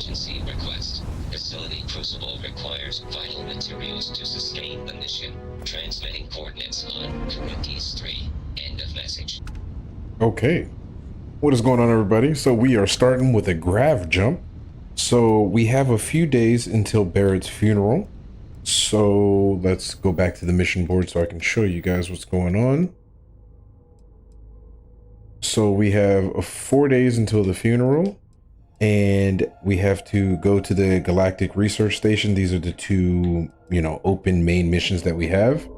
emergency request. Facility crucible requires vital materials to sustain the mission. Transmitting coordinates on Corinthians 3. End of message. Okay. What is going on, everybody? So we are starting with a grav jump. So we have a few days until Barrett's funeral. So let's go back to the mission board so I can show you guys what's going on. So we have 4 days until the funeral, and we have to go to the Galactic Research Station. These are the two, open main missions that we have.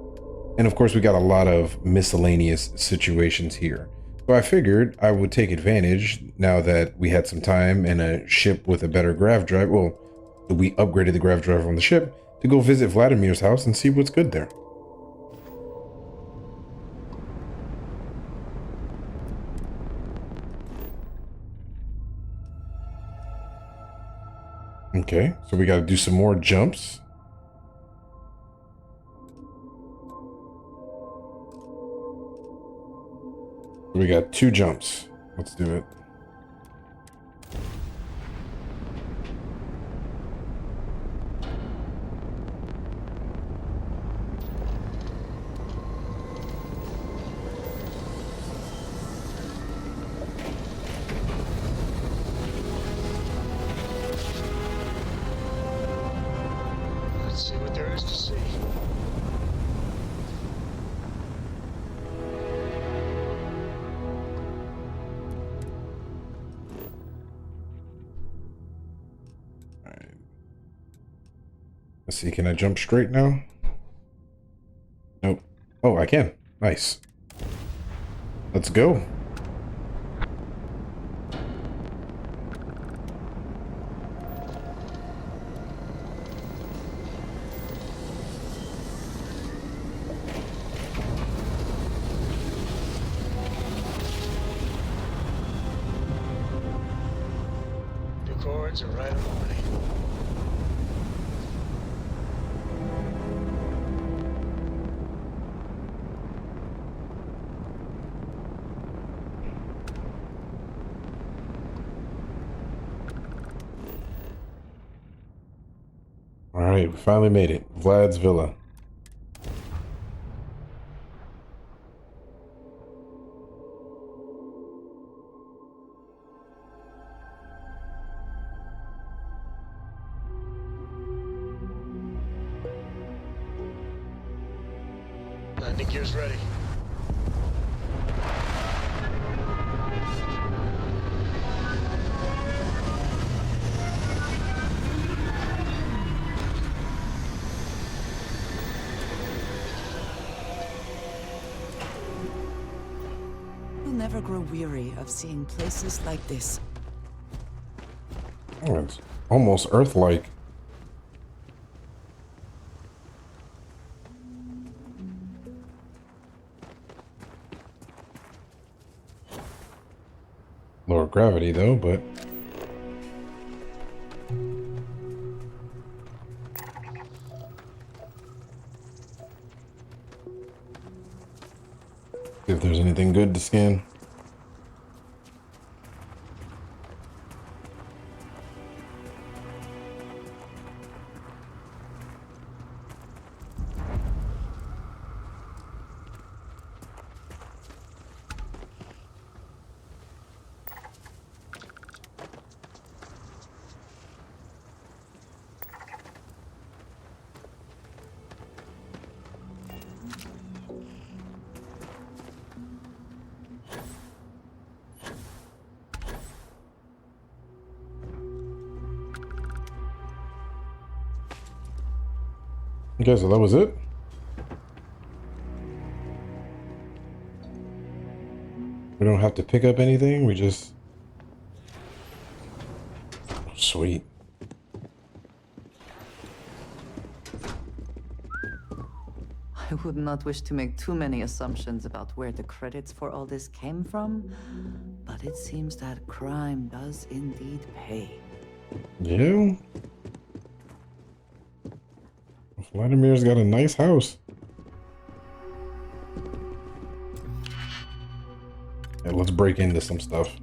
And of course, we got a lot of miscellaneous situations here. So I figured I would take advantage now that we had some time and a ship with a better grav drive. Well, we upgraded the grav drive on the ship to go visit Vladimir's house and see what's good there. Okay, so we got to do some more jumps. We got 2 jumps. Let's do it. Let's see what there is to see. Let's see, can I jump straight now? Nope. Oh, I can. Nice. Let's go. New chords are right on the way. All right, we finally made it. Vlad's Villa. Landing gear's ready. You'll never grow weary of seeing places like this. Oh, it's almost Earth-like. Lower gravity though, but see if there's anything good to scan. Okay, so that was it. We don't have to pick up anything. We just... Sweet. I would not wish to make too many assumptions about where the credits for all this came from, but it seems that crime does indeed pay. Yeah. Vladimir's got a nice house. Yeah, let's break into some stuff.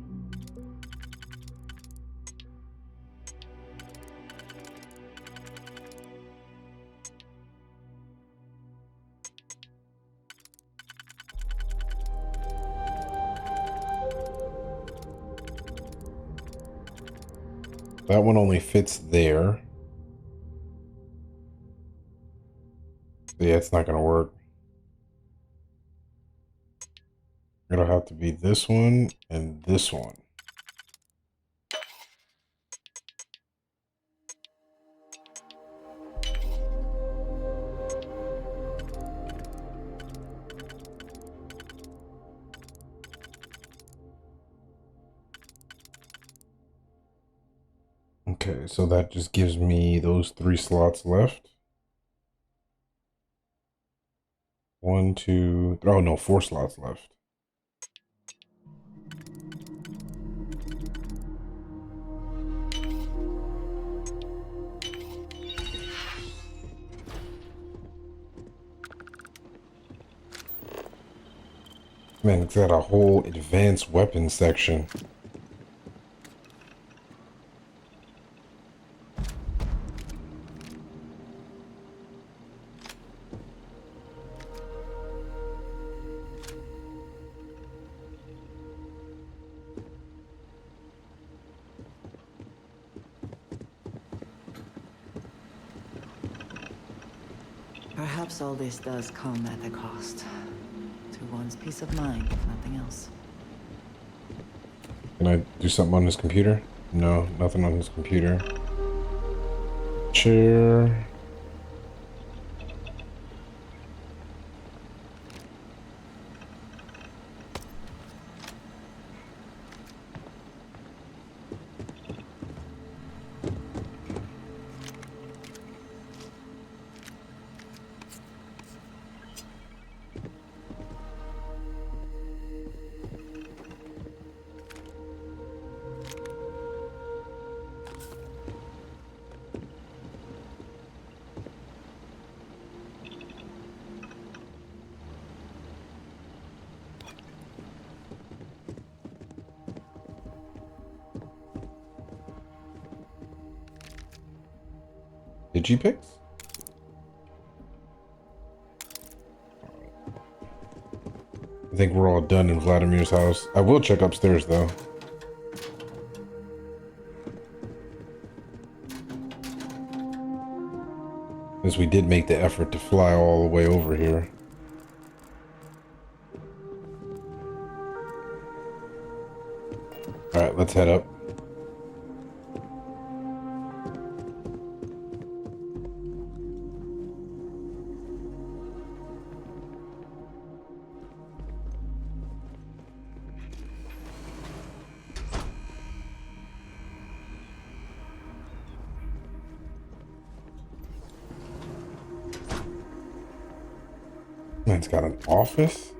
That one only fits there. So yeah, it's not gonna work. It'll have to be this one and this one. Okay, so that just gives me those 3 slots left. 1, 2, oh no, 4 slots left. Man, it's got a whole advanced weapons section. Perhaps all this does come at a cost. To one's peace of mind, if nothing else. Can I do something on his computer? No, nothing on his computer. Chair. Digipix? I think we're all done in Vladimir's house. I will check upstairs though. Since we did make the effort to fly all the way over here. Alright, let's head up. Man, it's got an office.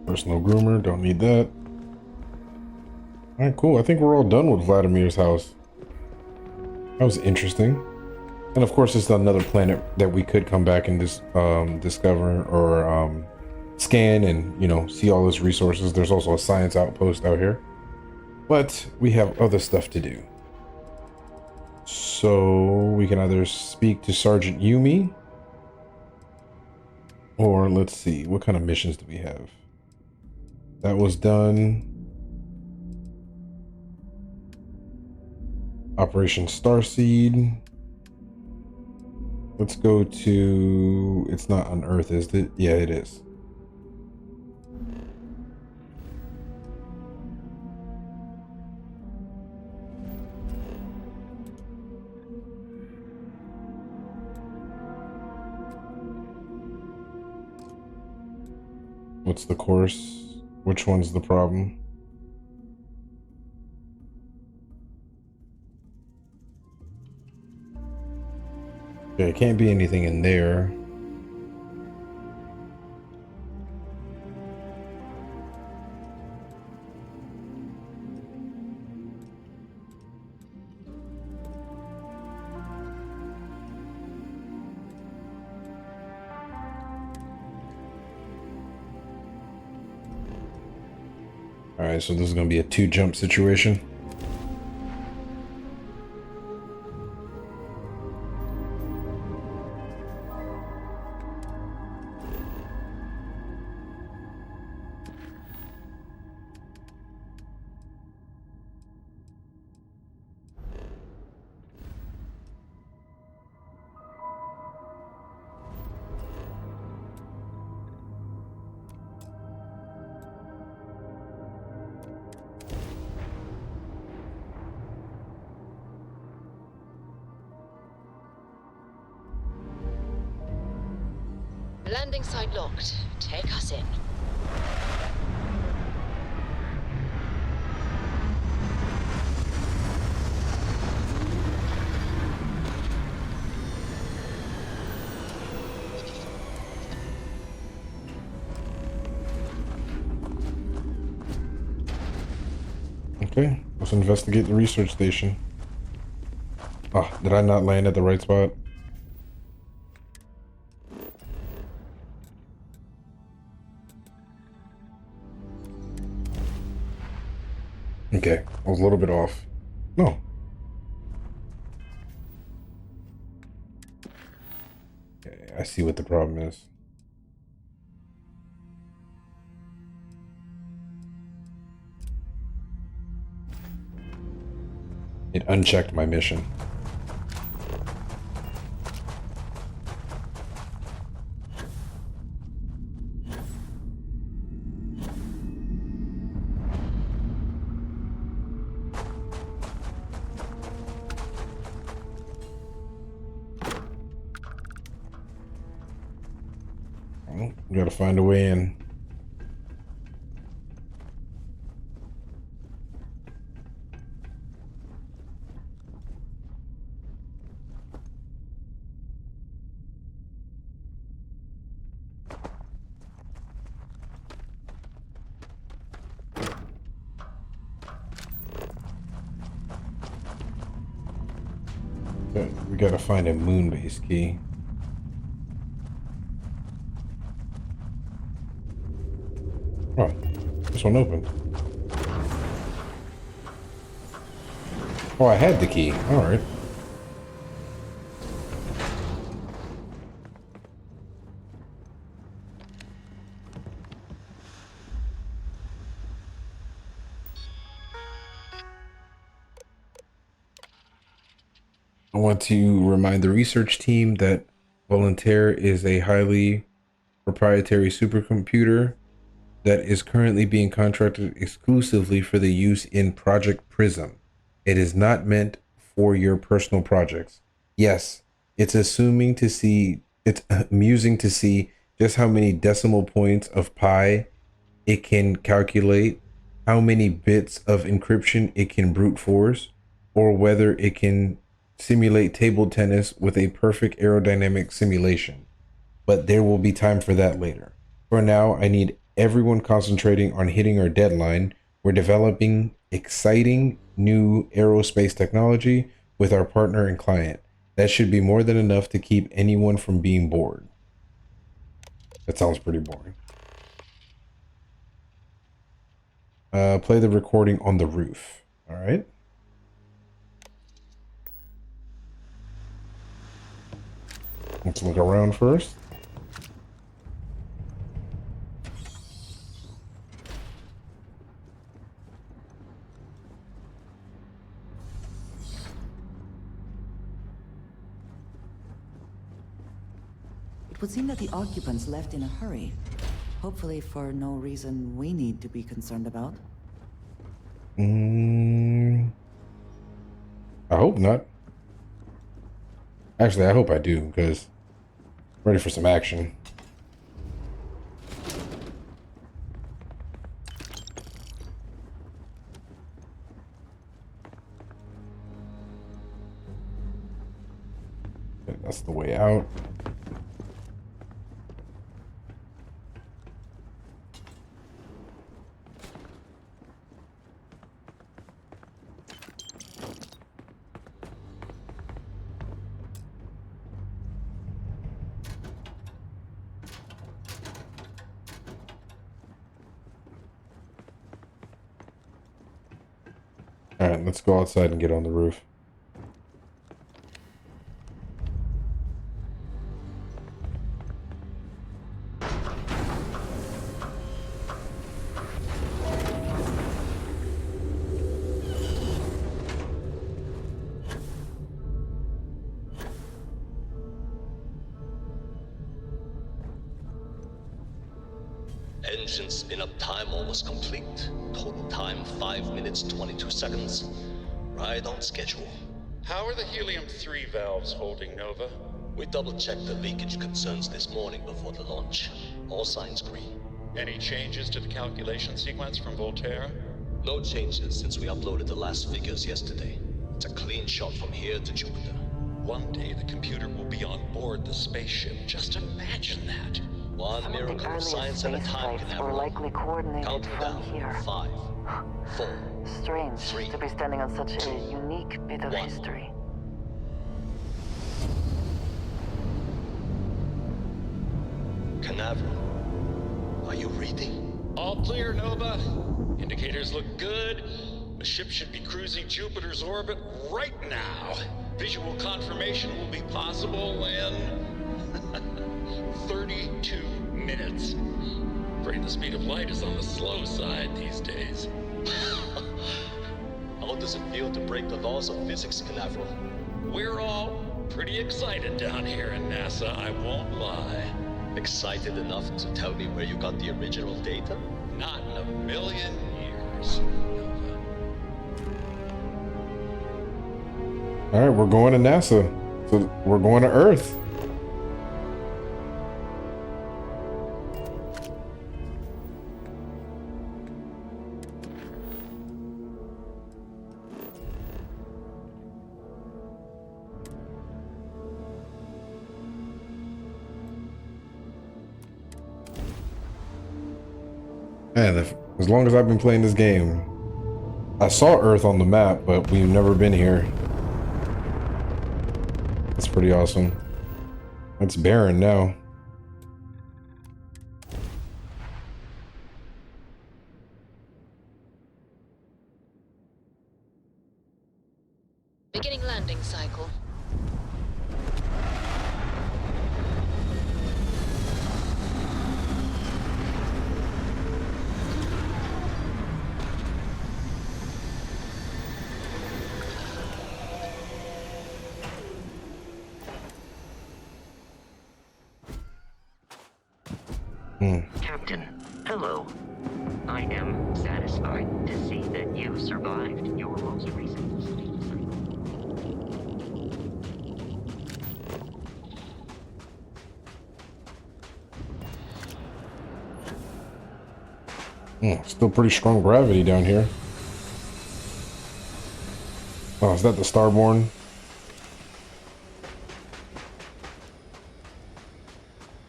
Personal groomer, don't need that. Alright, cool. I think we're all done with Vladimir's house. That was interesting. And of course, it's another planet that we could come back and discover or scan and, you know, see all those resources. There's also a science outpost out here. But we have other stuff to do. So we can either speak to Sergeant Yumi, or let's see, what kind of missions do we have? That was done. Operation Starseed. Let's go to... It's not on Earth, is it? Yeah, it is. What's the course? Which one's the problem? Okay, it can't be anything in there. All right, so this is gonna be a 2-jump situation. Landing site locked. Take us in. Okay, let's investigate the research station. Oh, did I not land at the right spot? Okay, I was a little bit off. No. Okay, I see what the problem is. It unchecked my mission. Well, we gotta find a way in. We gotta find a moon base key. Oh, this one opened. Oh, I had the key. All right. I want to remind the research team that Volunteer is a highly proprietary supercomputer that is currently being contracted exclusively for the use in Project Prism. It is not meant for your personal projects. Yes, it's amusing to see just how many decimal points of pi it can calculate, how many bits of encryption it can brute force, or whether it can simulate table tennis with a perfect aerodynamic simulation. But there will be time for that later. For now, I need everyone concentrating on hitting our deadline. We're developing exciting new aerospace technology with our partner and client. That should be more than enough to keep anyone from being bored. That sounds pretty boring. Play the recording on the roof. All right. Let's look around first. It would seem that the occupants left in a hurry. Hopefully for no reason we need to be concerned about. I hope not. Actually, I hope I do, because I'm ready for some action. Okay, that's the way out. right, let's go outside and get on the roof. Engine spin-up time almost complete. Total time 5 minutes 22 seconds. Right on schedule. How are the helium-3 valves holding, Nova? We double-checked the leakage concerns this morning before the launch. All signs green. Any changes to the calculation sequence from Volterra? No changes since we uploaded the last figures yesterday. It's a clean shot from here to Jupiter. One day the computer will be on board the spaceship. Just imagine that. One Some of the miracle of earliest science at a space time flights can were have likely coordinated Counting from down. here. 5, 4. Strange 3, to be standing on such a unique bit of 1. history. Canaveral, are you reading? All clear, Nova. Indicators look good. The ship should be cruising Jupiter's orbit right now. Visual confirmation will be possible in 32 minutes. Afraid the speed of light is on the slow side these days. How does it feel to break the laws of physics, Canaveral? We're all pretty excited down here in NASA, I won't lie. Excited enough to tell me where you got the original data? Not in a million years, Nova. All right, we're going to NASA. So we're going to Earth. Man, as long as I've been playing this game, I saw Earth on the map, but we've never been here. That's pretty awesome. It's barren now. Beginning landing cycle. Captain, hello. I am satisfied to see that you survived your most recent sleep cycle. Still pretty strong gravity down here. Oh, is that the Starborn?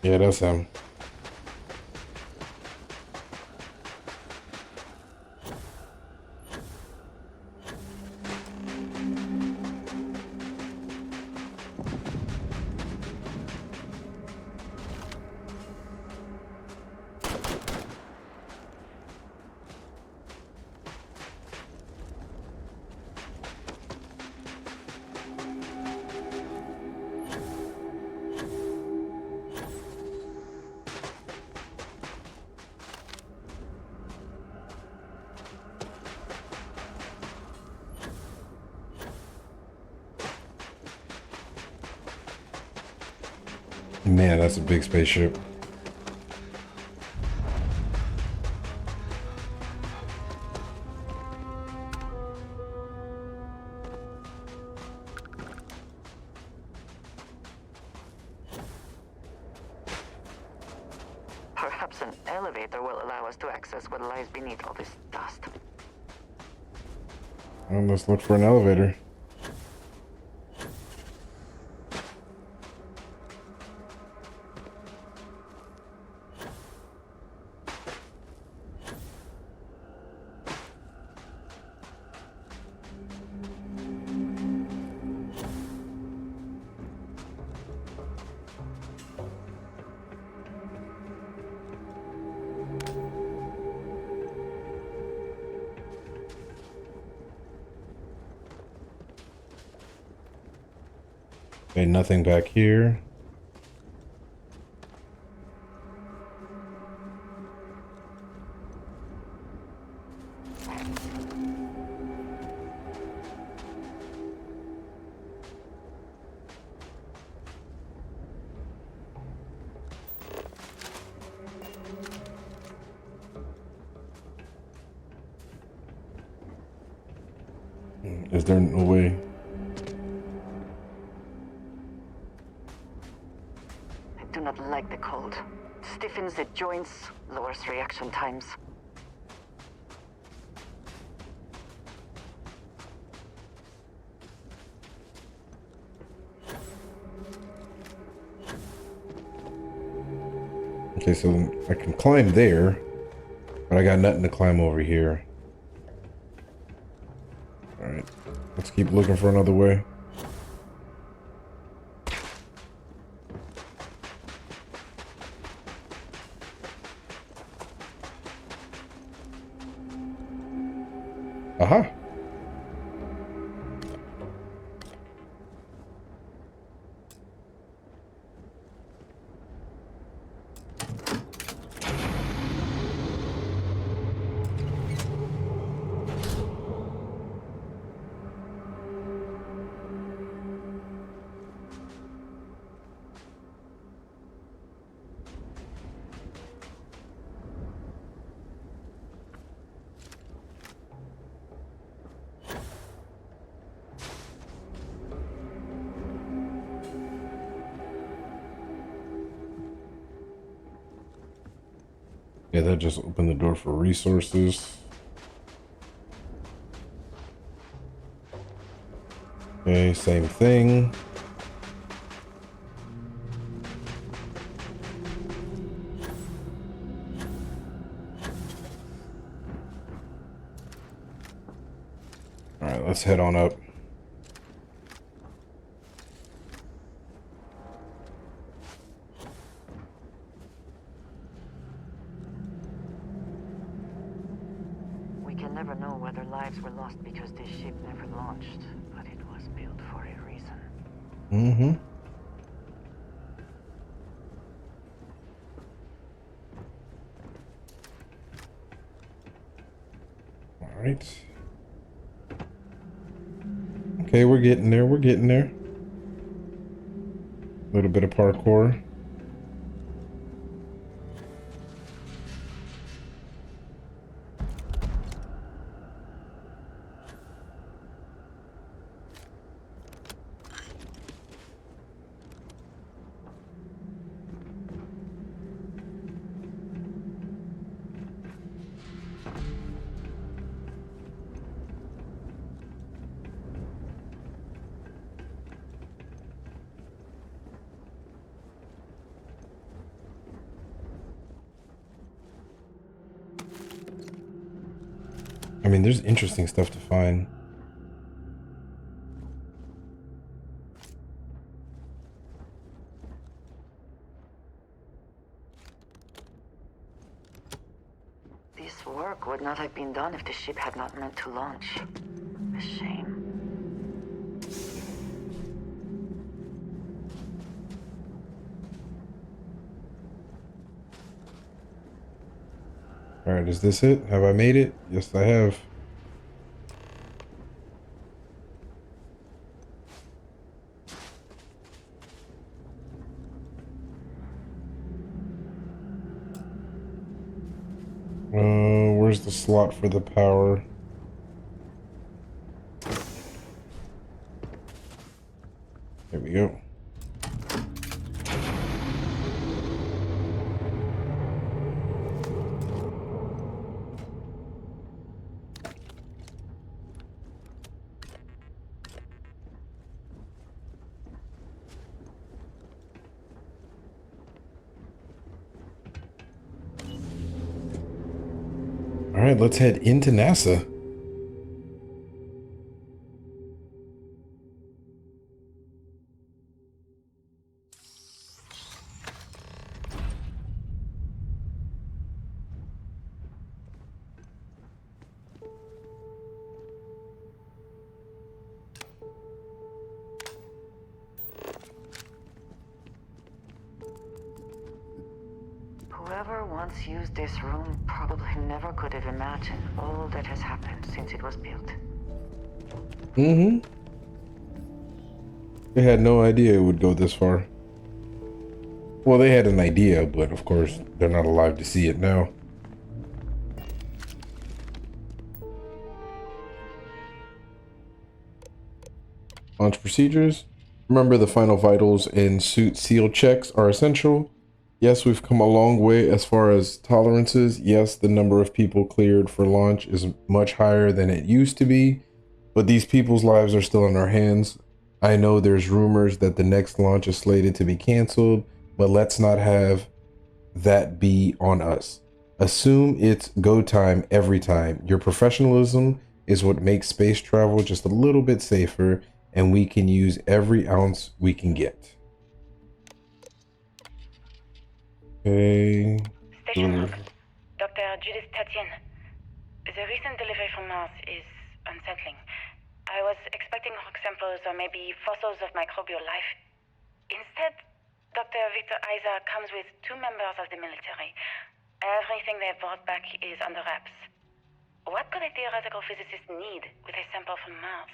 Yeah, that's him. Man, that's a big spaceship. Perhaps an elevator will allow us to access what lies beneath all this dust. Well, let's look for an elevator. Okay, nothing back here. Is there no way? I do not like the cold. Stiffens the joints, lowers reaction times. Okay, so I can climb there, but I got nothing to climb over here. All right, let's keep looking for another way. Aha. Yeah, that just opened the door for resources. Okay, same thing. All right, let's head on up. We can never know whether lives were lost because this ship never launched, but it was built for a reason. Mm-hmm. All right. Okay, we're getting there. We're getting there. A little bit of parkour. I mean, there's interesting stuff to find. This work would not have been done if the ship had not meant to launch. A shame. All right, is this it? Have I made it? Yes, I have. Where's the slot for the power? There we go. All right, let's head into NASA. once used this room probably never could have imagined all that has happened since it was built. Mm-hmm. They had no idea it would go this far. Well, they had an idea, but of course, they're not alive to see it now. Launch procedures. Remember, the final vitals and suit seal checks are essential. Yes, we've come a long way as far as tolerances. Yes, the number of people cleared for launch is much higher than it used to be, but these people's lives are still in our hands. I know there's rumors that the next launch is slated to be canceled, but let's not have that be on us. Assume it's go time every time. Your professionalism is what makes space travel just a little bit safer, and we can use every ounce we can get. Okay. Station log. Dr. Judith Tatien. The recent delivery from Mars is unsettling. I was expecting rock samples or maybe fossils of microbial life. Instead, Dr. Victor Isa comes with 2 members of the military. Everything they've brought back is under wraps. What could a theoretical physicist need with a sample from Mars?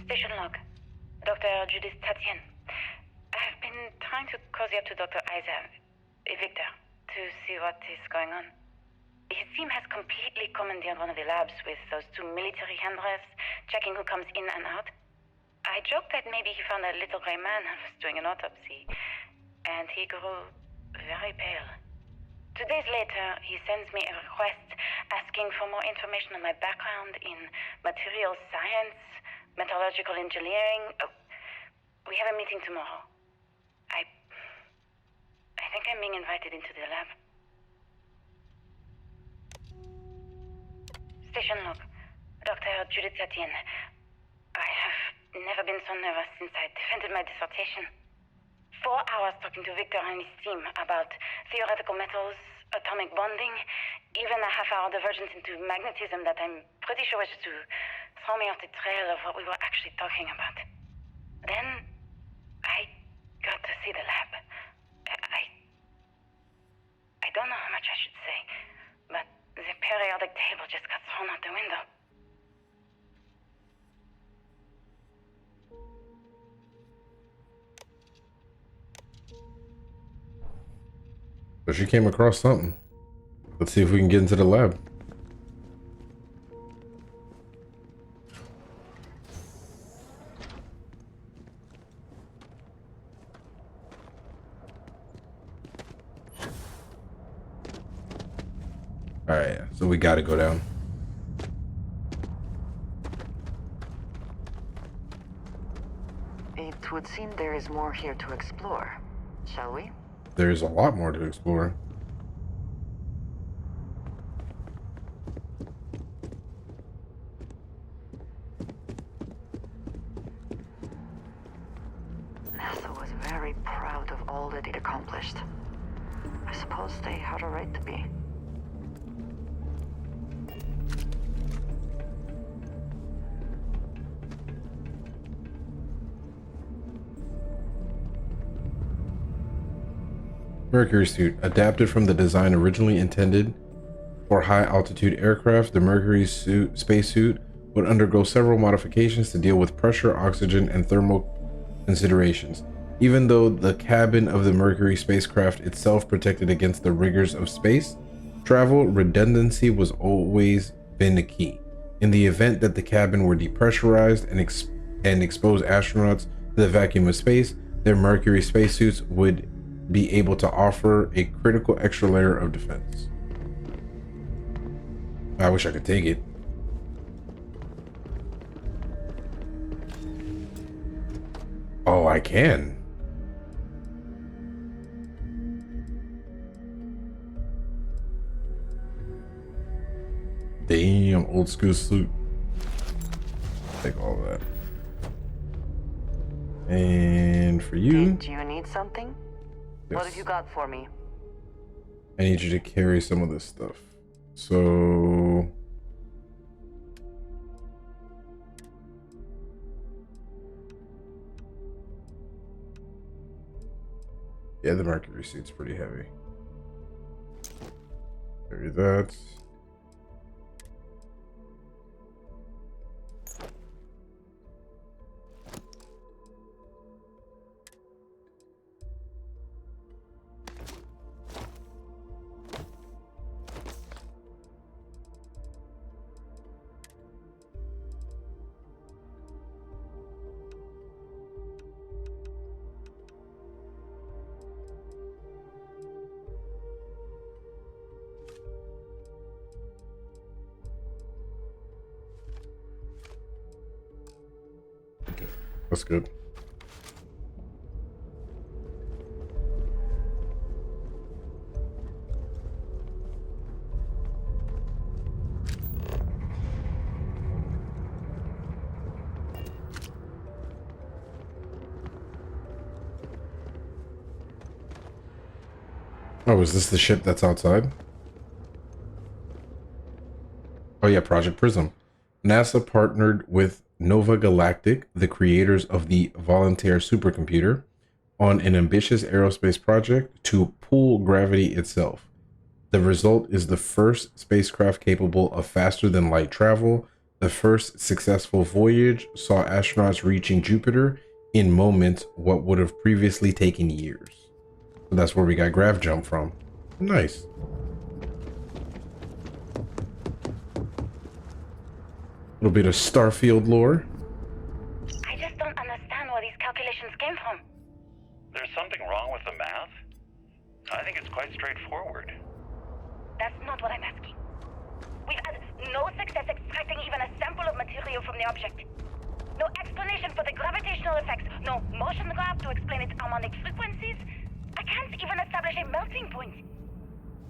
Station log. Dr. Judith Tatien. I've been trying to cozy up to Dr. Isa, Victor, to see what is going on. His team has completely commandeered one of the labs with those 2 military handrails, checking who comes in and out. I joked that maybe he found a little gray man and was doing an autopsy, and he grew very pale. 2 days later, he sends me a request asking for more information on my background in material science, metallurgical engineering. Oh, we have a meeting tomorrow. I think I'm being invited into the lab. Station log. Dr. Judith Tatien. I have never been so nervous since I defended my dissertation. 4 hours talking to Victor and his team about theoretical metals, atomic bonding, even a half-hour divergence into magnetism that I'm pretty sure was to throw me off the trail of what we were actually talking about. Then, I got to see the lab. I don't know how much I should say, but the periodic table just got thrown out the window. But she came across something. Let's see if we can get into the lab. Alright, so we gotta go down. It would seem there is more here to explore. Shall we? There's a lot more to explore. NASA was very proud of all that it accomplished. I suppose they had a right to be. Mercury suit, adapted from the design originally intended for high-altitude aircraft, the Mercury suit, spacesuit would undergo several modifications to deal with pressure, oxygen, and thermal considerations. Even though the cabin of the Mercury spacecraft itself protected against the rigors of space travel, redundancy was always been the key. In the event that the cabin were depressurized and expose astronauts to the vacuum of space, their Mercury spacesuits would be able to offer a critical extra layer of defense. I wish I could take it. Oh, I can. Damn, old school suit. Take all of that. And for you, Do you need something? What have you got for me? I need you to carry some of this stuff. So Yeah, the Mercury suit's pretty heavy. Carry that. That's good. Oh, is this the ship that's outside? Oh yeah, Project Prism. NASA partnered with Nova Galactic, the creators of the Volunteer supercomputer, on an ambitious aerospace project to pull gravity itself. The result is the first spacecraft capable of faster than light travel. The first successful voyage saw astronauts reaching Jupiter in moments what would have previously taken years. So that's where we got grav jump from. Nice. A little bit of Starfield lore. I just don't understand where these calculations came from. There's something wrong with the math? I think it's quite straightforward. That's not what I'm asking. We've had no success extracting even a sample of material from the object. No explanation for the gravitational effects, no motion graph to explain its harmonic frequencies. I can't even establish a melting point.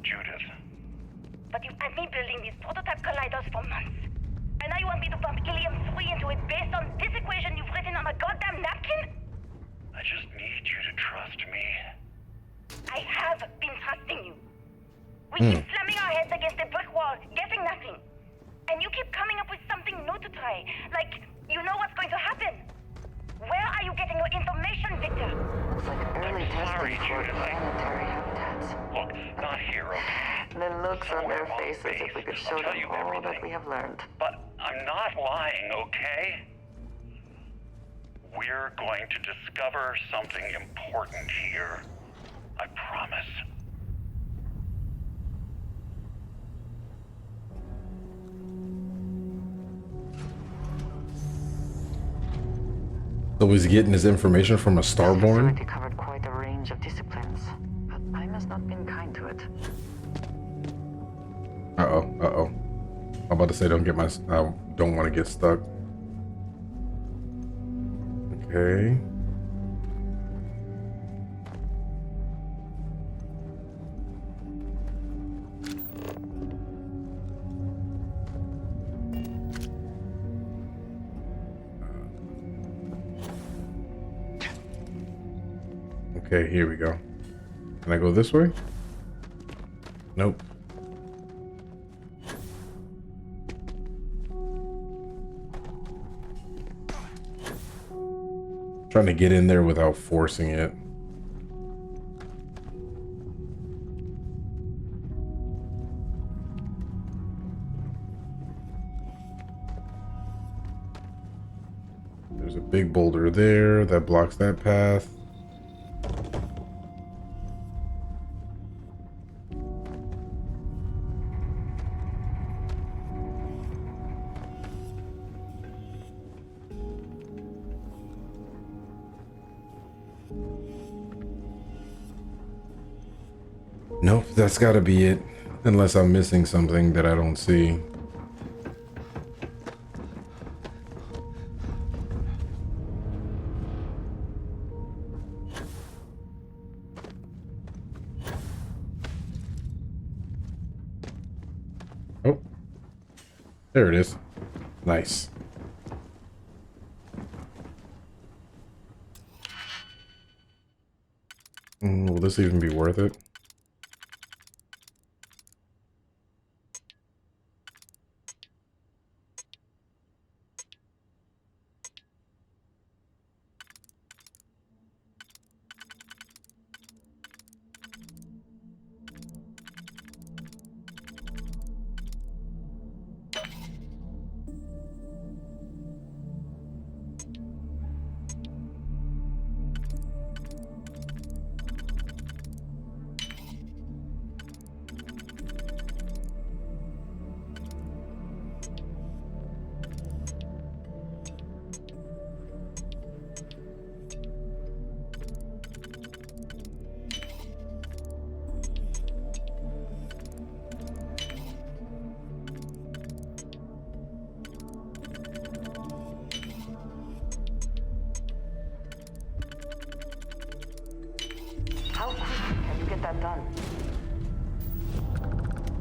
Judith. But you've had me building these prototype colliders for months. And now you want me to pump helium-3 into it based on this equation you've written on a goddamn napkin? I just need you to trust me. I have been trusting you. We keep slamming our heads against a brick wall, getting nothing. And you keep coming up with something new to try. Like, you know what's going to happen. Where are you getting your information, Victor? Looks like early Sorry, testing for Judith. planetary habitats. Look, not here, okay? The looks on Somewhere their on faces base. if we could I'll show tell them you all that everything. we have learned. But I'm not lying, okay? We're going to discover something important here. I promise. So he's getting his information from a This Starborn? facility covered quite a range of disciplines, but I must not been kind to it. Uh-oh, uh-oh. I'm about to say I don't want to get stuck. Okay. Okay, here we go. Can I go this way? Nope. Trying to get in there without forcing it. There's a big boulder there that blocks that path. Nope, that's gotta be it. Unless I'm missing something that I don't see. Oh, there it is. Nice. Will this even be worth it?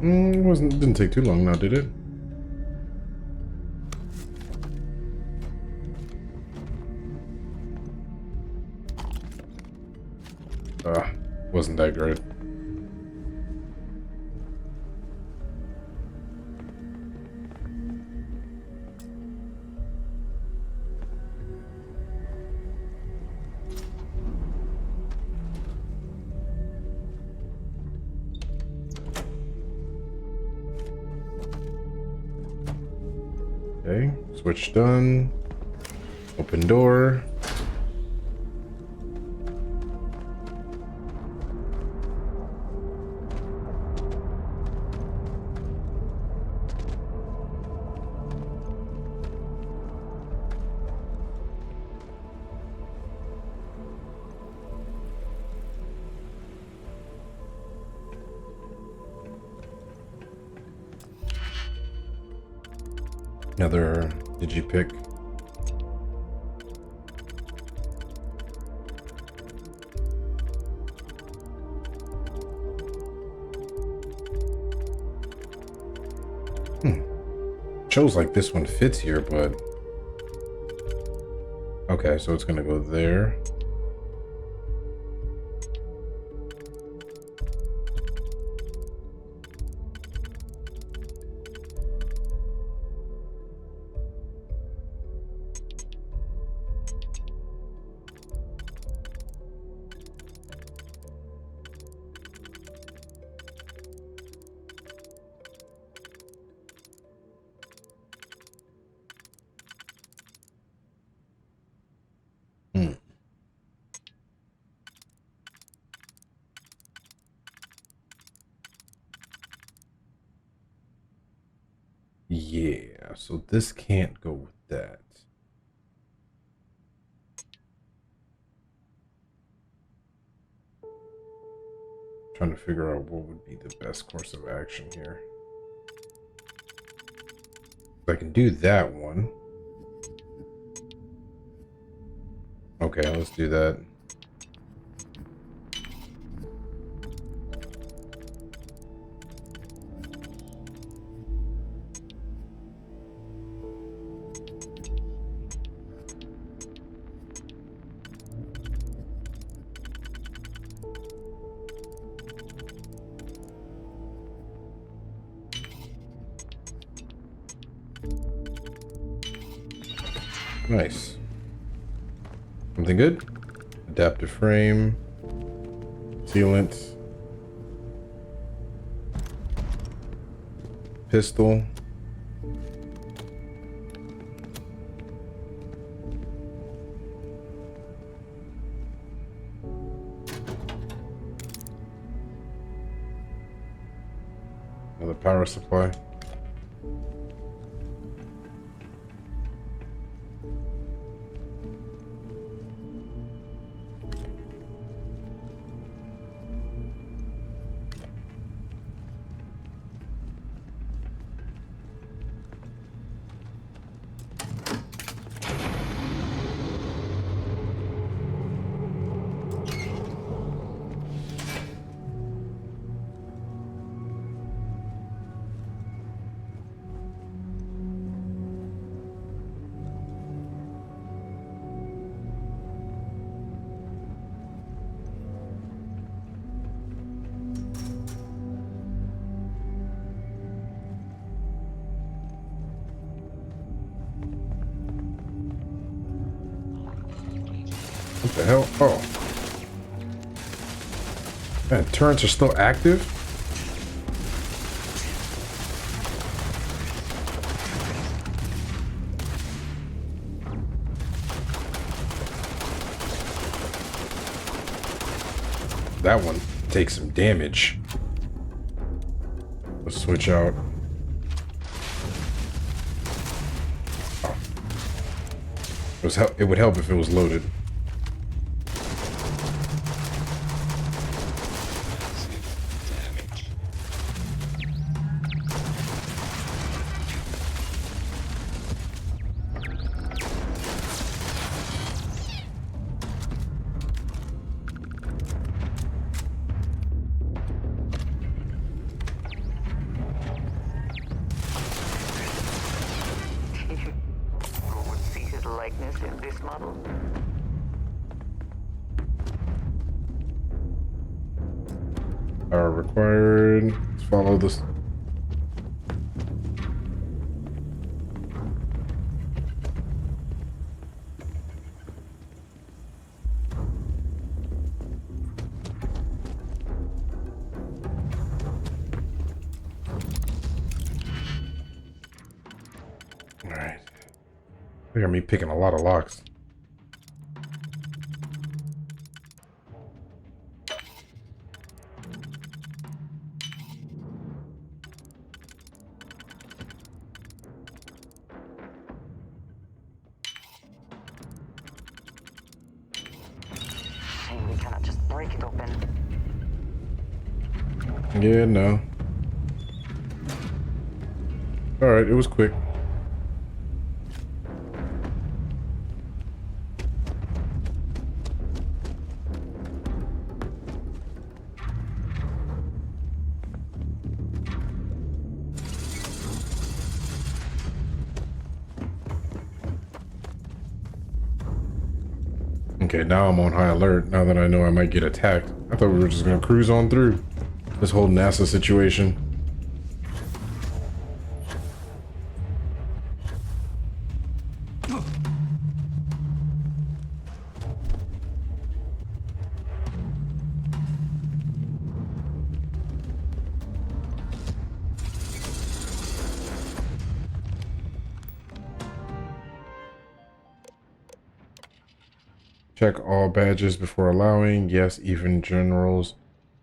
Didn't take too long now, did it? Wasn't that great. Okay, switch done. Open door. Another digipick. Shows like this one fits here, but okay, so it's gonna go there. Yeah, so this can't go with that. Trying to figure out what would be the best course of action here. I can do that one. Okay, let's do that. Nice. Something good? Adaptive frame. Sealant. Pistol. Another power supply. What the hell? Oh. Man, turrets are still active? That one takes some damage. Let's switch out. Oh. It would help if it was loaded. this model? Are required. Let's follow this. All right. They got me picking a lot of locks. We cannot just break it open. Yeah, no. All right, it was quick. Okay, now I'm on high alert, now that I know I might get attacked. I thought we were just gonna cruise on through this whole NASA situation. Check all badges before allowing. Yes, even generals.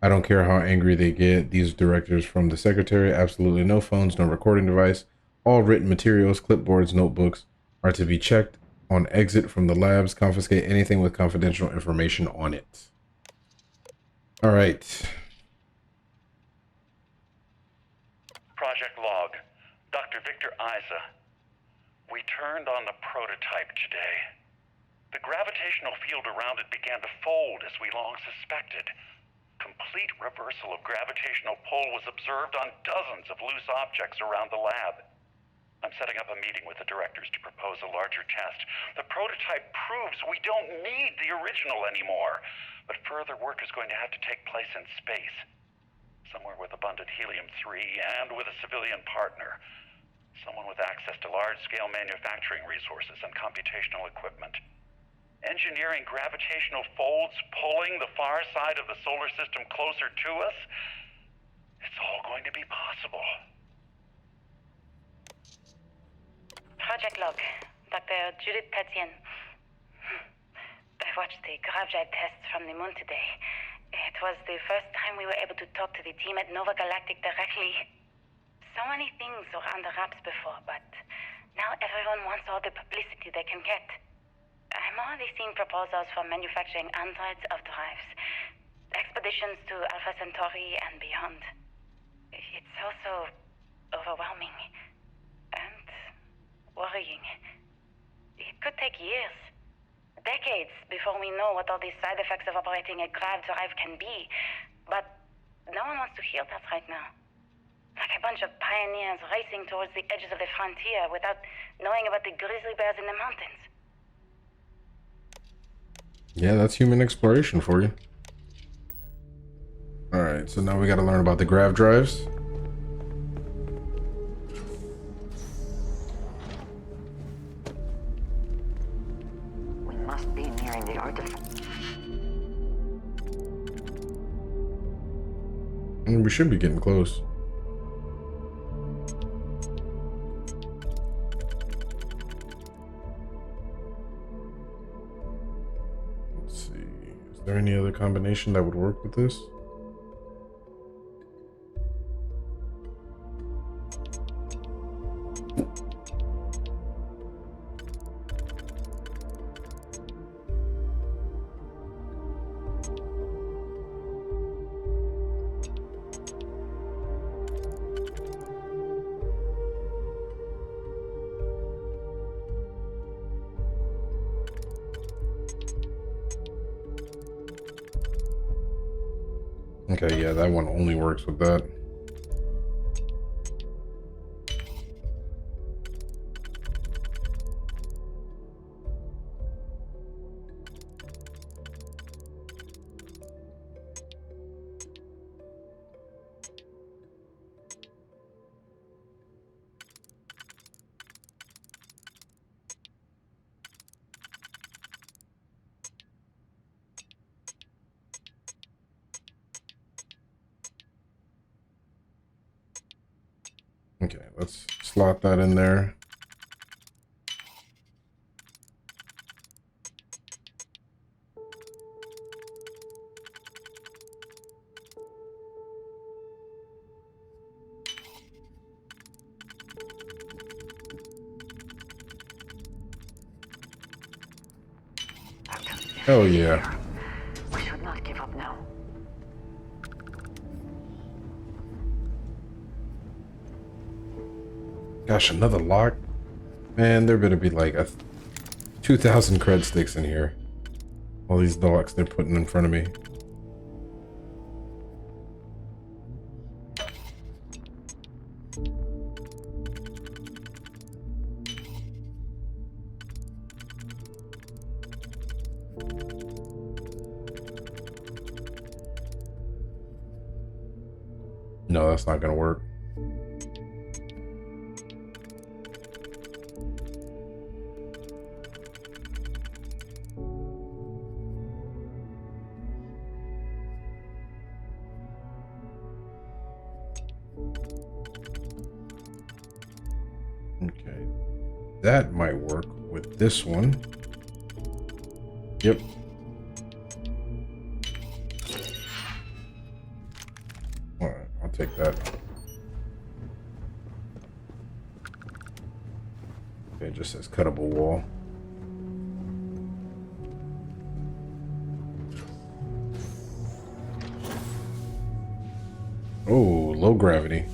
I don't care how angry they get. These directives from the secretary. Absolutely no phones, no recording device. All written materials, clipboards, notebooks are to be checked on exit from the labs. Confiscate anything with confidential information on it. All right. Project log. Dr. Victor Isa. We turned on the prototype today. The gravitational field around it began to fold as we long suspected. Complete reversal of gravitational pull was observed on dozens of loose objects around the lab. I'm setting up a meeting with the directors to propose a larger test. The prototype proves we don't need the original anymore, but further work is going to have to take place in space. Somewhere with abundant helium-3 and with a civilian partner. Someone with access to large-scale manufacturing resources and computational equipment. Engineering gravitational folds pulling the far side of the solar system closer to us, it's all going to be possible. Project log. Dr. Judith Tatien. I watched the gravjite tests from the moon today. It was the first time we were able to talk to the team at Nova Galactic directly. So many things were under wraps before, but now everyone wants all the publicity they can get. I'm already seeing proposals for manufacturing androids of drives, expeditions to Alpha Centauri and beyond. It's also overwhelming and worrying. It could take years, decades, before we know what all the side effects of operating a grav drive can be. But no one wants to hear that right now. Like a bunch of pioneers racing towards the edges of the frontier without knowing about the grizzly bears in the mountains. Yeah, that's human exploration for you. All right, so now we got to learn about the grav drives. We must be nearing the artifact. We should be getting close. Is there any other combination that would work with this? Okay, yeah, that one only works with that. Okay, let's slot that in there. Oh yeah. We should not give up now. Gosh, another lock? Man, there better be like 2,000 cred sticks in here. All these locks they're putting in front of me. No, that's not gonna work. Okay, that might work with this one. Yep. All right, I'll take that. Okay, it just says cuttable wall. Oh, low gravity.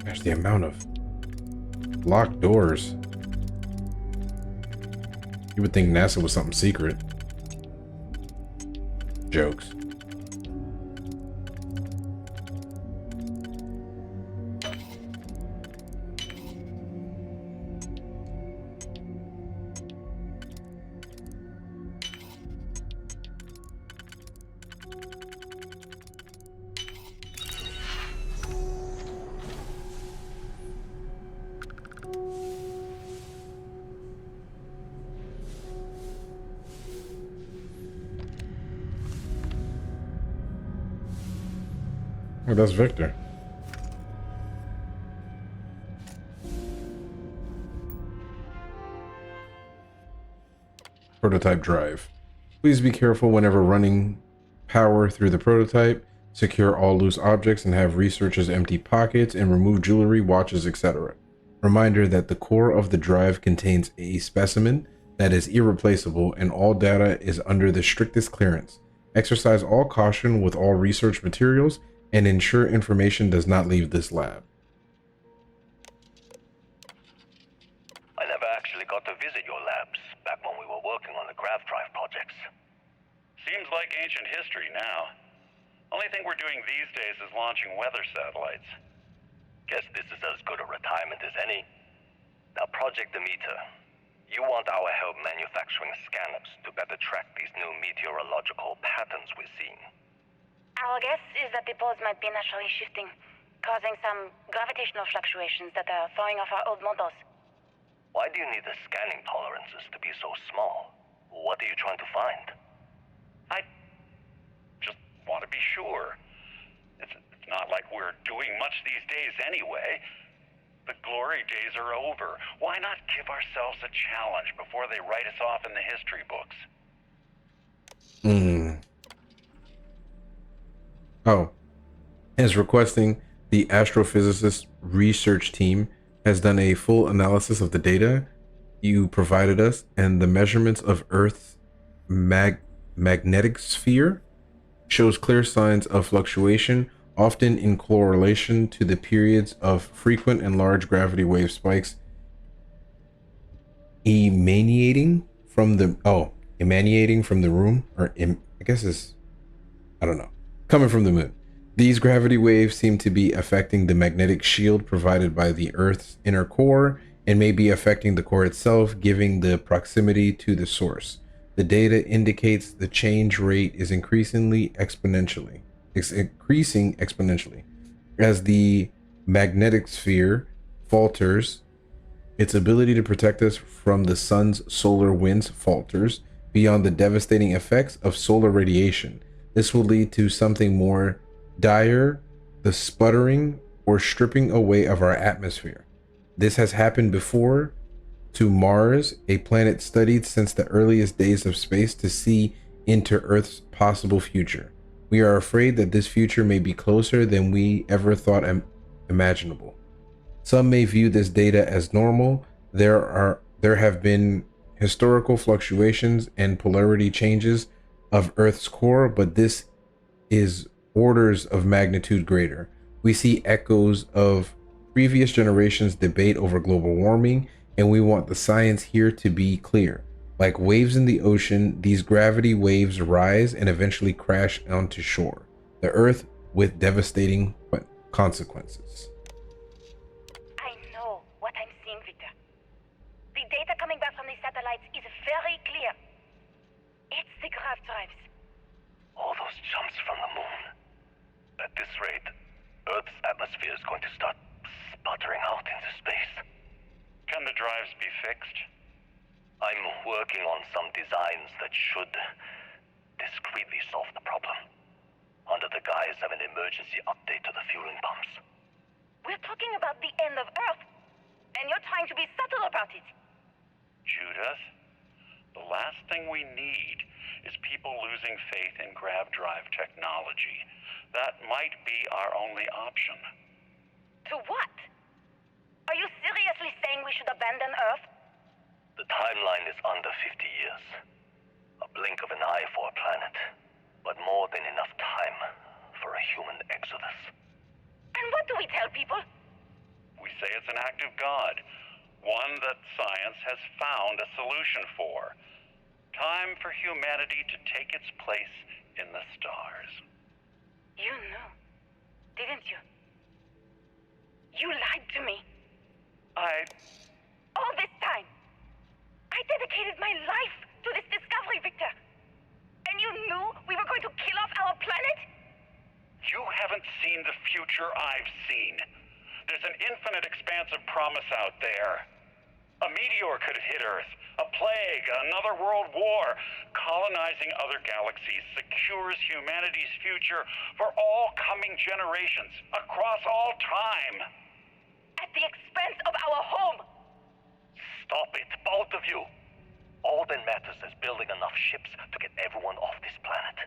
Gosh, the amount of locked doors. You would think NASA was something secret. Jokes. Oh, that's Victor. Prototype drive. Please be careful whenever running power through the prototype. Secure all loose objects and have researchers empty pockets and remove jewelry, watches, etc. Reminder that the core of the drive contains a specimen that is irreplaceable and all data is under the strictest clearance. Exercise all caution with all research materials and ensure information does not leave this lab. I never actually got to visit your labs back when we were working on the grav drive projects. Seems like ancient history now. Only thing we're doing these days is launching weather satellites. Guess this is as good a retirement as any. Now, Project Demeter, you want our help manufacturing scanners to better track these new meteorological patterns we're seeing. Our guess is that the poles might be naturally shifting, causing some gravitational fluctuations that are throwing off our old models. Why do you need the scanning tolerances to be so small? What are you trying to find? I just want to be sure. It's not like we're doing much these days anyway. The glory days are over. Why not give ourselves a challenge before they write us off in the history books? Oh, as requesting, the astrophysicist research team has done a full analysis of the data you provided us, and the measurements of Earth's magnetic sphere shows clear signs of fluctuation, often in correlation to the periods of frequent and large gravity wave spikes emanating from the room, or I guess it's, I don't know, coming from the moon. These gravity waves seem to be affecting the magnetic shield provided by the Earth's inner core and may be affecting the core itself, giving the proximity to the source. The data indicates the change rate is increasing exponentially. As the magnetic sphere falters, its ability to protect us from the sun's solar winds falters, beyond the devastating effects of solar radiation. This will lead to something more dire, the sputtering or stripping away of our atmosphere. This has happened before to Mars, a planet studied since the earliest days of space to see into Earth's possible future. We are afraid that this future may be closer than we ever thought imaginable. Some may view this data as normal. There have been historical fluctuations and polarity changes of Earth's core, but this is orders of magnitude greater. We see echoes of previous generations' debate over global warming, and we want the science here to be clear. Like waves in the ocean, these gravity waves rise and eventually crash onto shore, the Earth with devastating consequences. I know what I'm seeing, Victor. The data coming back from the satellites is very clear. It's the grav drives. All those jumps from the moon. At this rate, Earth's atmosphere is going to start sputtering out into space. Can the drives be fixed? I'm working on some designs that should discreetly solve the problem, under the guise of an emergency update to the fueling pumps. We're talking about the end of Earth, and you're trying to be subtle about it. Judith, the last thing we need is people losing faith in grav drive technology. That might be our only option. To what? Are you seriously saying we should abandon Earth? The timeline is under 50 years. A blink of an eye for a planet, but more than enough time for a human exodus. And what do we tell people? We say it's an act of God, one that science has found a solution for. Time for humanity to take its place in the stars. You knew, didn't you? You lied to me. All this time, I dedicated my life to this discovery, Victor. And you knew we were going to kill off our planet? You haven't seen the future I've seen. There's an infinite expanse of promise out there. A meteor could hit Earth, a plague, another world war. Colonizing other galaxies secures humanity's future for all coming generations, across all time. At the expense of our home. Stop it, both of you. All that matters is building enough ships to get everyone off this planet.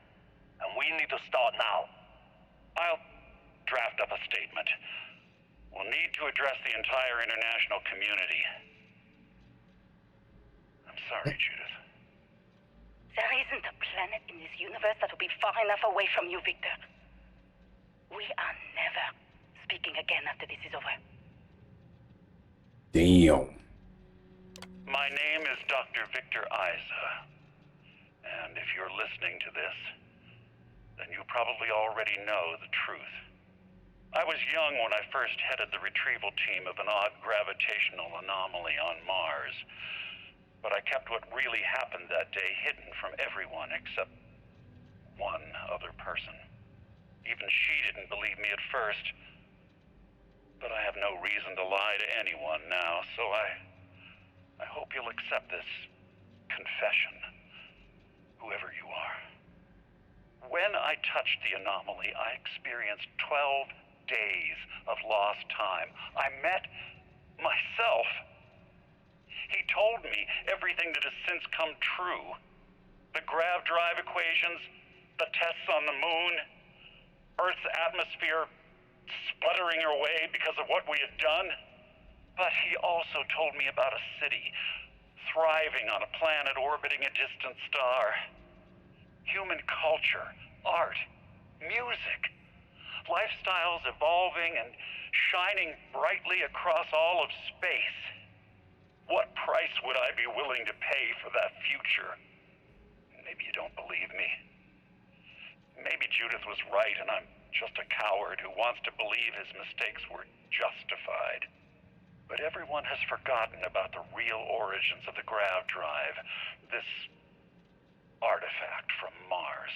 And we need to start now. I'll draft up a statement. We'll need to address the entire international community. I'm sorry, Judith. There isn't a planet in this universe that will be far enough away from you, Victor. We are never speaking again after this is over. Damn. My name is Dr. Victor Isa. And if you're listening to this, then you probably already know the truth. I was young when I first headed the retrieval team of an odd gravitational anomaly on Mars. But I kept what really happened that day hidden from everyone except one other person. Even she didn't believe me at first. But I have no reason to lie to anyone now, so I hope you'll accept this confession, whoever you are. When I touched the anomaly, I experienced 12 days of lost time. I met myself. He told me everything that has since come true. The grav drive equations, the tests on the moon, Earth's atmosphere sputtering away because of what we had done. But he also told me about a city thriving on a planet orbiting a distant star. Human culture, art, music, lifestyles evolving and shining brightly across all of space. What price would I be willing to pay for that future? Maybe you don't believe me. Maybe Judith was right and I'm just a coward who wants to believe his mistakes were justified. But everyone has forgotten about the real origins of the grav drive, this artifact from Mars.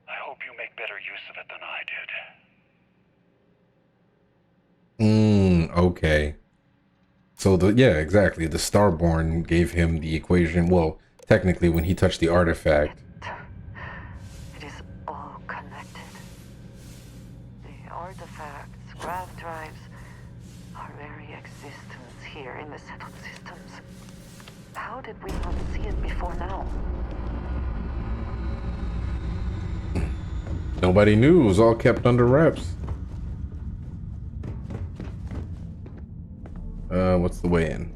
I hope you make better use of it than I did. Okay. So yeah, exactly. The Starborn gave him the equation. Well, technically when he touched the artifact. It is all connected. The artifacts, grav drives, our very existence here in the settled systems. How did we not see it before now? Nobody knew. It was all kept under wraps. What's the way in?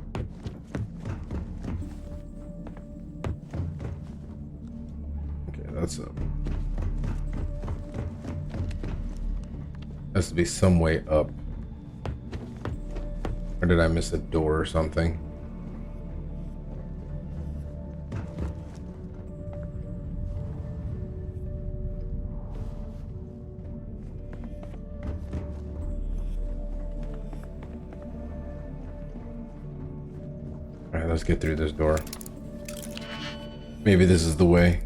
Okay, that's up. Has to be some way up. Or did I miss a door or something? Alright, let's get through this door. Maybe this is the way.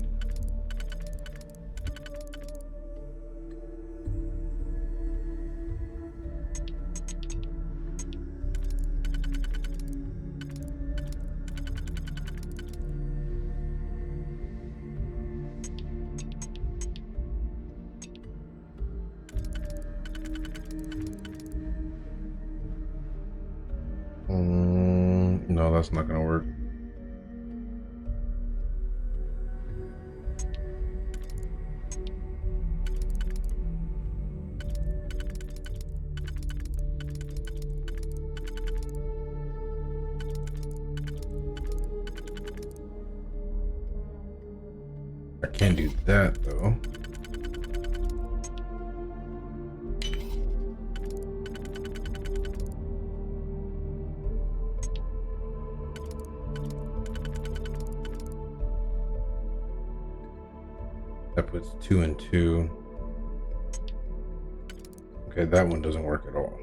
No, that's not gonna work. I can't do that though. That puts 2 and 2. Okay, that one doesn't work at all.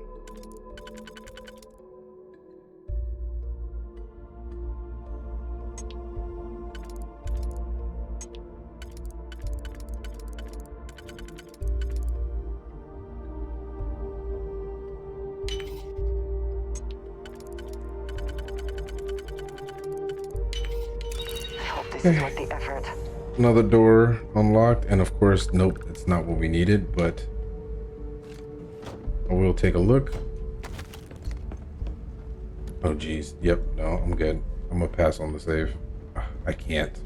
I hope this is worth the effort. Another door unlocked, and of course, nope, it's not what we needed, but I will take a look. Oh geez, yep, no, I'm good. I'm gonna pass on the save. I can't.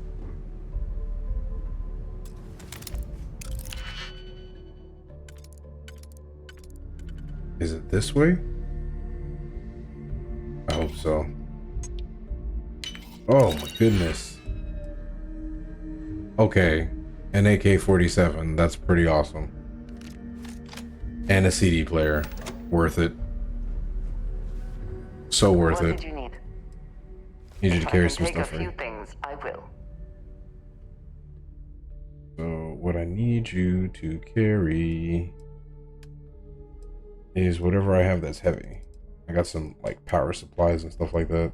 Is it this way? I hope so. Oh my goodness. Okay, an AK-47, that's pretty awesome. And a CD player, worth it. So worth it. What did you need? Need you to carry some Take stuff a few in. things, I will. So what I need you to carry is whatever I have that's heavy. I got some like power supplies and stuff like that.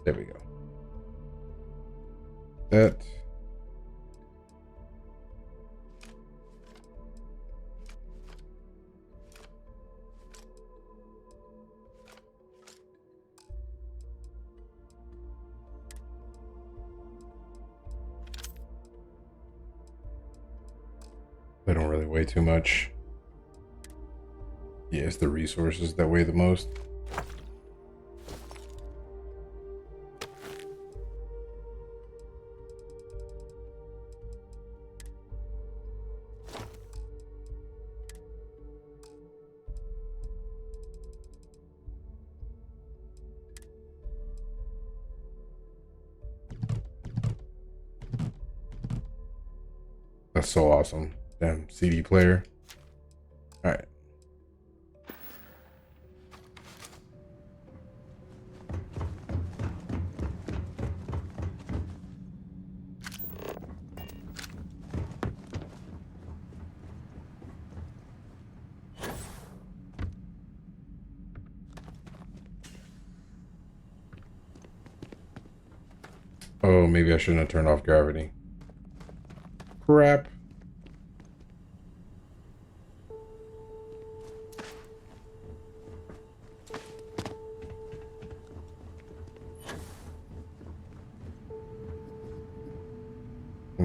There we go. That. They don't really weigh too much. Yeah, it's the resources that weigh the most. That's so awesome. Damn, CD player. All right. Oh, maybe I shouldn't have turned off gravity. Crap.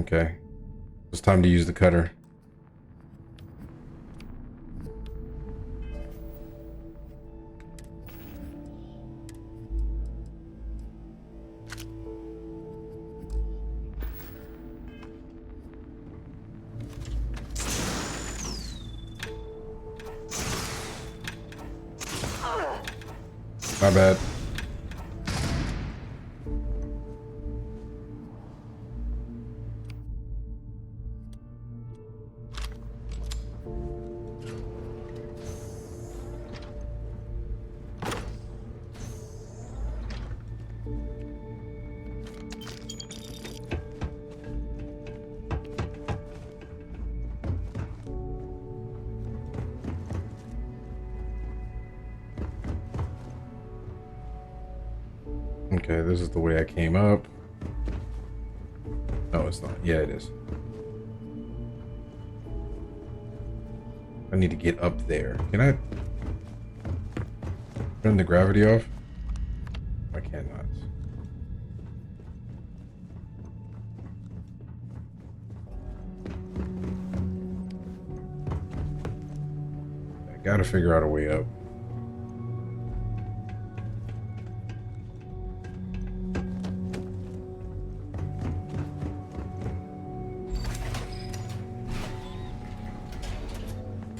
Okay. It's time to use the cutter. My bad. Okay, this is the way I came up. No, it's not. Yeah, it is. I need to get up there. Can I turn the gravity off? I cannot. I gotta figure out a way up.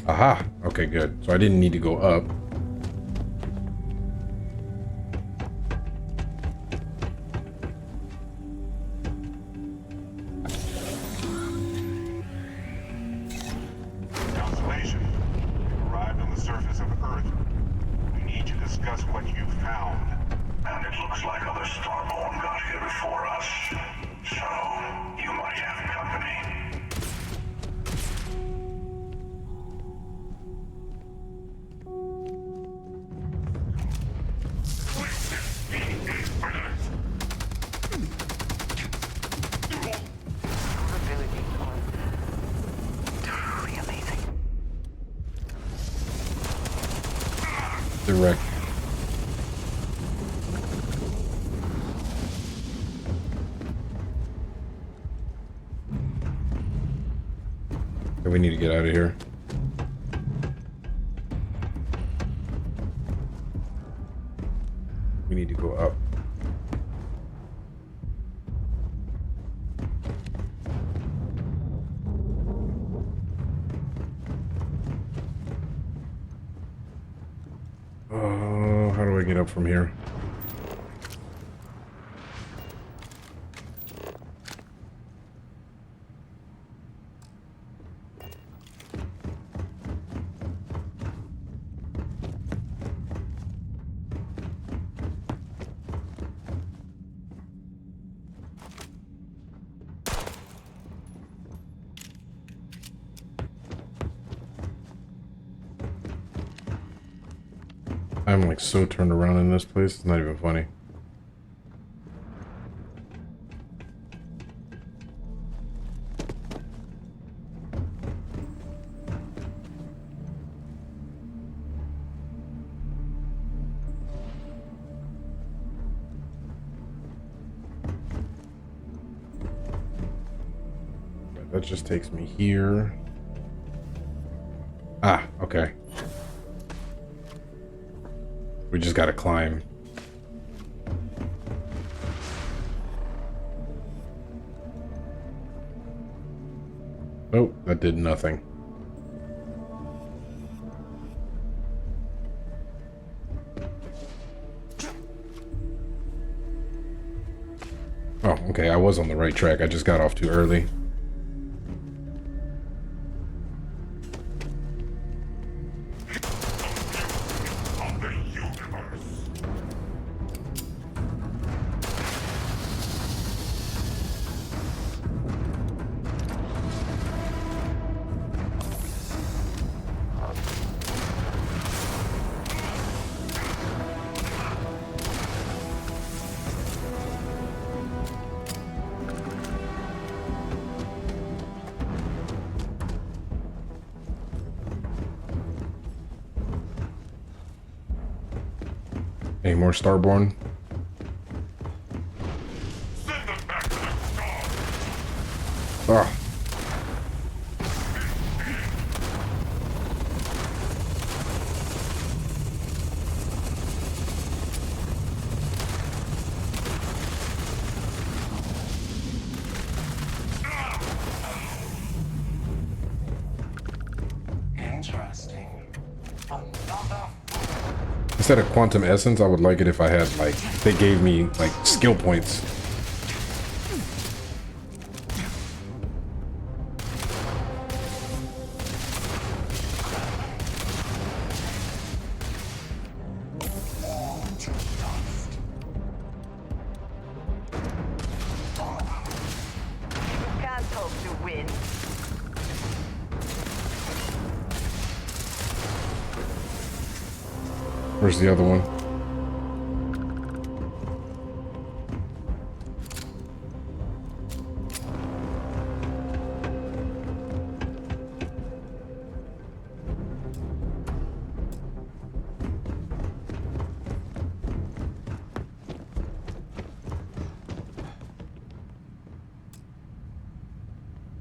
Aha! Okay, good. So I didn't need to go up. Constellation, you've arrived on the surface of Earth. We need to discuss what you found. And it looks like other Starborn got here before us. So, you might have company. Direct. We need to get out of here. We need to go up. How do I get up from here? I'm like so turned around in this place, it's not even funny. That just takes me here. Ah, okay. We just gotta climb. Oh, that did nothing. Oh, okay, I was on the right track. I just got off too early. Any more Starborn? Send them back to the star. Ah. Instead of quantum essence, I would like it if I had, like, they gave me, like, skill points. Can't hope to win. Where's the other one?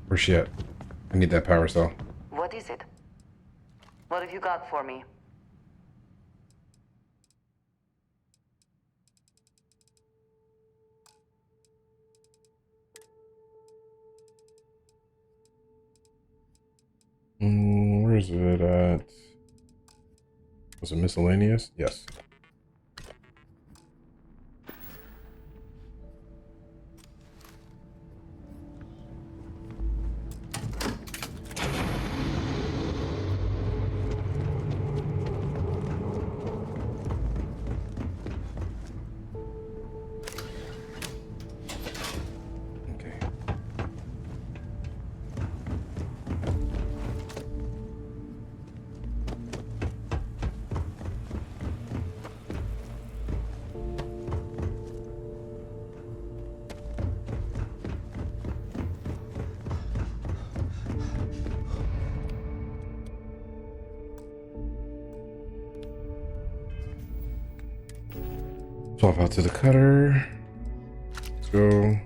Where's she at? I need that power cell. What is it? What have you got for me? Where is it at? Was it miscellaneous? Yes. Swap out to the cutter. Let's go.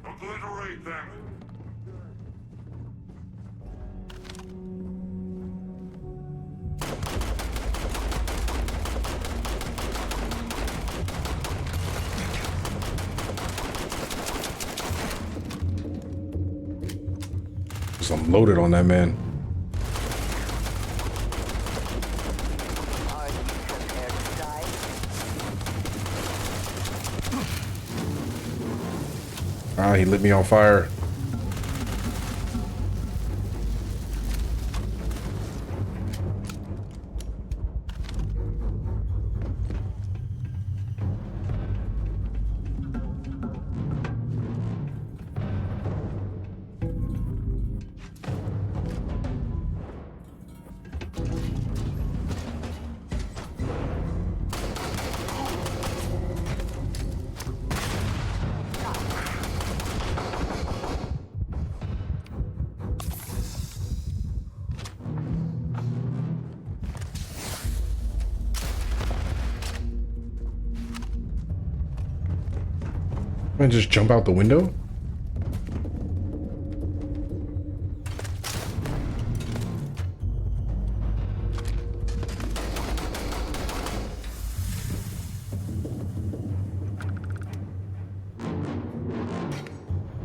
Obliterate them. I'm loaded on that man. Are you prepared to die? Ah, he lit me on fire. Man, just jump out the window?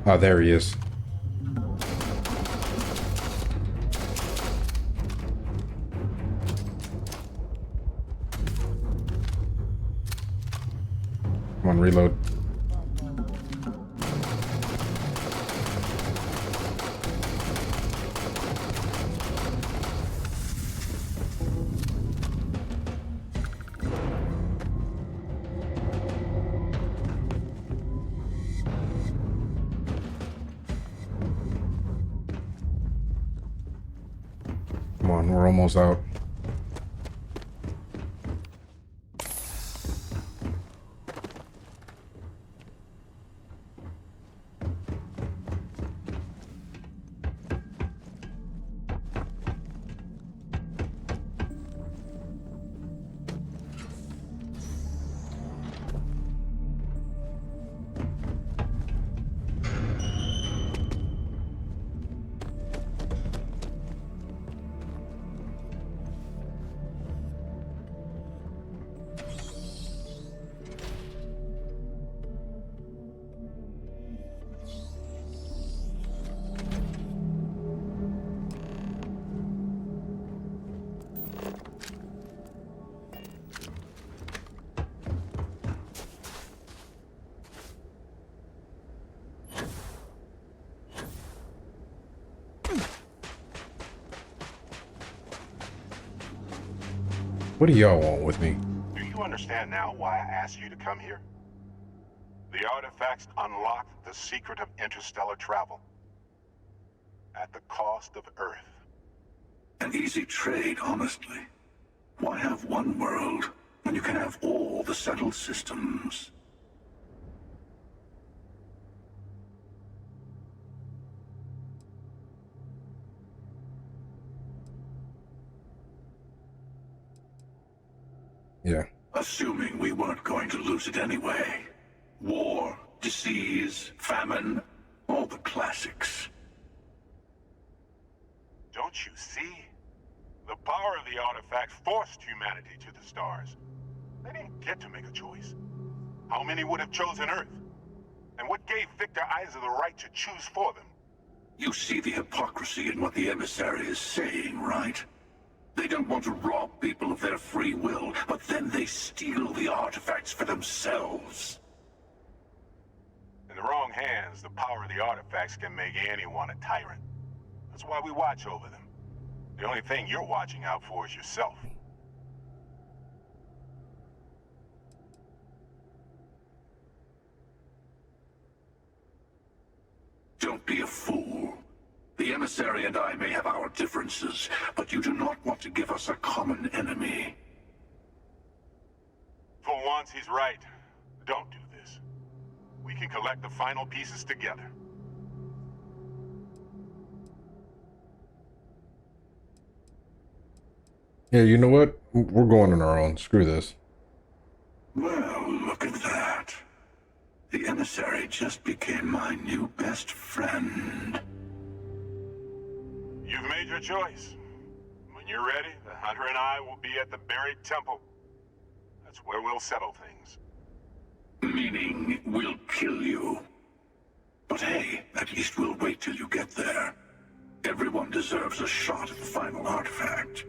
Ah, there he is. Come on, reload. Come on, we're almost out. What do y'all want with me? Do you understand now why I asked you to come here? The artifacts unlock the secret of interstellar travel. At the cost of Earth. An easy trade, honestly. Why have one world when you can have all the settled systems? Yeah. Assuming we weren't going to lose it anyway. War, disease, famine, all the classics. Don't you see? The power of the artifact forced humanity to the stars. They didn't get to make a choice. How many would have chosen Earth? And what gave Victor Isa the right to choose for them? You see the hypocrisy in what the emissary is saying, right? They don't want to rob people of their free will, but then they steal the artifacts for themselves. In the wrong hands, the power of the artifacts can make anyone a tyrant. That's why we watch over them. The only thing you're watching out for is yourself. Don't be a fool. The emissary and I may have our differences, but you do not want to give us a common enemy. For once, he's right. Don't do this. We can collect the final pieces together. Yeah, you know what? We're going on our own. Screw this. Well, look at that. The emissary just became my new best friend. You've made your choice. When you're ready, the Hunter and I will be at the buried temple. That's where we'll settle things. Meaning, we'll kill you. But hey, at least we'll wait till you get there. Everyone deserves a shot at the final artifact.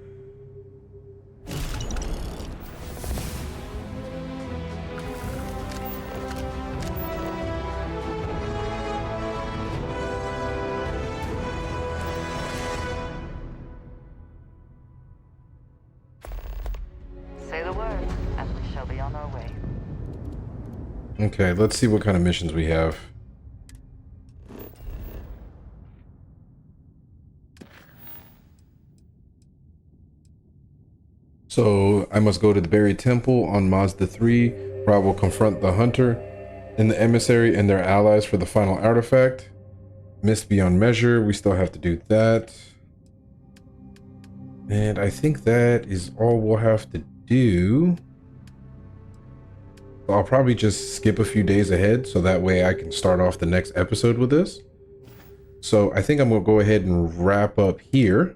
Say the word, and we shall be on our way. Okay, let's see what kind of missions we have. So I must go to the buried temple on Mazda 3, where I will confront the hunter and the emissary and their allies for the final artifact. Missed beyond measure. We still have to do that. And I think that is all we'll have to do. I'll probably just skip a few days ahead so that way I can start off the next episode with this. So I think I'm going to go ahead and wrap up here,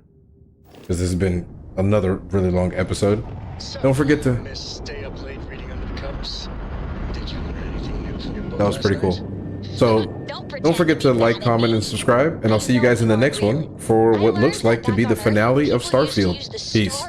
because this has been another really long episode. Don't forget to... Stay up late reading under the covers. Did you learn anything new from your book? That was pretty cool. So don't forget to like, comment, and subscribe, and I'll see you guys in the next one for what looks like to be the finale of Starfield. Peace.